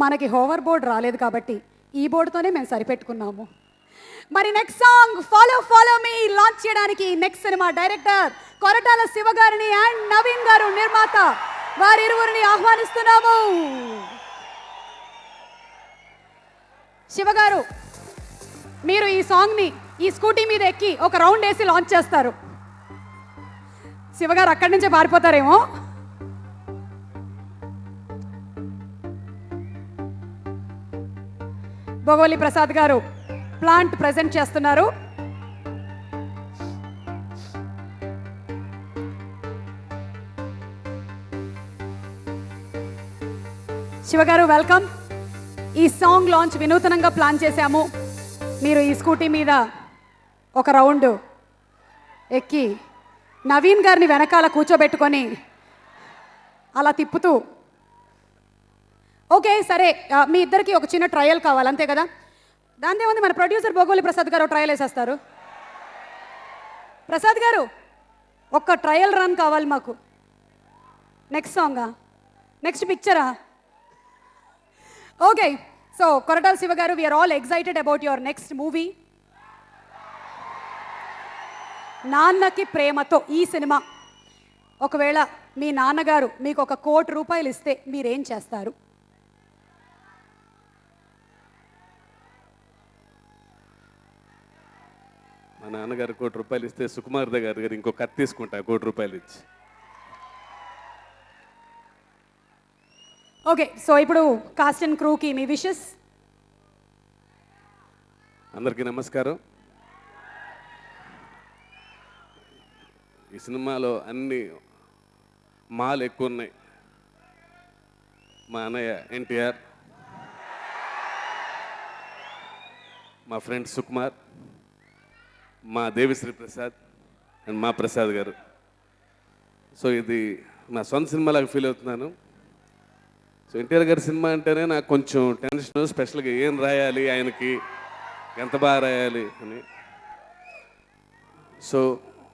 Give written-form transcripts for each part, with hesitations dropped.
మనకి hover board రాలేదు కాబట్టి ఈ బోర్డుతోనే మేము సరిపెట్టుకున్నాము. మరి next song follow follow me launch చేయడానికి next cinema director Koratala Siva గారిని అండ్ నవీన్ గారు నిర్మాత వారిరువురిని ఆహ్వానిస్తున్నాము. శివ గారు, మీరు ఈ సాంగ్ని ఈ స్కూటీ మీద ఎక్కి ఒక రౌండ్ వేసి లాంచ్ చేస్తారు. శివగారు అక్కడి నుంచే పారిపోతారేమో. భోగోలి ప్రసాద్ గారు ప్లాంట్ ప్రెజెంట్ చేస్తున్నారు. శివగారు వెల్కమ్. ఈ సాంగ్ లాంచ్ వినూతనంగా ప్లాన్ చేశాము. మీరు ఈ స్కూటీ మీద ఒక రౌండ్ ఎక్కి నవీన్ గారిని వెనకాల కూర్చోబెట్టుకొని అలా తిప్పుతూ, ఓకే సరే మీ ఇద్దరికి ఒక చిన్న ట్రయల్ కావాలి అంతే కదా. దాంతో ఉంది మన ప్రొడ్యూసర్ భోగోలి ప్రసాద్ గారు ట్రయల్ వేసేస్తారు. ప్రసాద్ గారు ఒక్క ట్రయల్ రన్ కావాలి మాకు. నెక్స్ట్ సాంగా, నెక్స్ట్ పిక్చరా? ఓకే, సో కొరటాల శివ గారు, we're all excited about your next movie Nannaku Prematho. ఈ సినిమా ఒకవేళ మీ నాన్నగారు మీకు ₹1 కోటి ఇస్తే మీరేం చేస్తారు? మా నాన్నగారు ₹1 కోటి ఇస్తే సుకుమార్ గారు ఇంకో కత్తి తీసుకుంటా ₹1 కోటి ఇచ్చి. ఓకే, సో ఇప్పుడు కాస్ట్ అండ్ క్రూకి మీ విషెస్. అందరికీ నమస్కారం. ఈ సినిమాలో అన్ని మాల్ ఎక్కువ ఉన్నాయి. మా అన్నయ్య ఎన్టీఆర్, మా ఫ్రెండ్ సుకుమార్, మా దేవిశ్రీ ప్రసాద్ అండ్ మా ప్రసాద్ గారు. సో ఇది నా సొంత సినిమాలాగా ఫీల్ అవుతున్నాను. సో ఎన్టీఆర్ గారి సినిమా అంటేనే నాకు కొంచెం టెన్షన్, స్పెషల్గా ఏం రాయాలి, ఆయనకి ఎంత బాగా రాయాలి అని. సో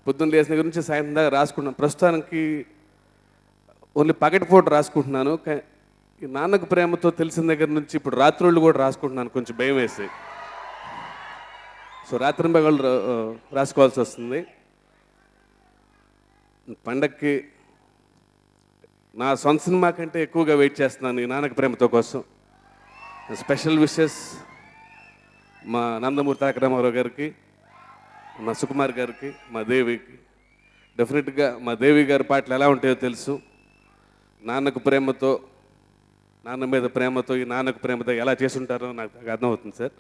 పొద్దున్న లేచిన గురించి సాయంత్రం దాకా రాసుకుంటున్నాను. ప్రస్తుతానికి ఓన్లీ పగటిపూట రాసుకుంటున్నాను. ఈ నాన్నకు ప్రేమతో తెలిసిన దగ్గర నుంచి ఇప్పుడు రాత్రుళ్ళు కూడా రాసుకుంటున్నాను, కొంచెం భయం వేసి. సో రాత్రింబగళ్ళు రాసుకోవాల్సి వస్తుంది. పండక్కి నా సొంత సినిమా కంటే ఎక్కువగా వెయిట్ చేస్తున్నాను ఈ నాన్నకు ప్రేమతో కోసం. స్పెషల్ విషెస్ మా నందమూరి తారక రామారావు గారికి, మా సుకుమార్ గారికి, మా దేవికి. డెఫినెట్గా మా దేవి గారి పాటలు ఎలా ఉంటాయో తెలుసు. నాన్నకు ప్రేమతో, నాన్న మీద ప్రేమతో, ఈ నాన్నకు ప్రేమతో ఎలా చేసుంటారో నాకు అర్థమవుతుంది sir.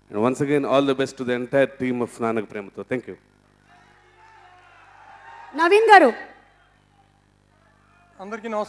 And once again all the best to the entire team of Nannaku Prematho. Thank you. Naveen గారు. అందరికీ నమస్కారం.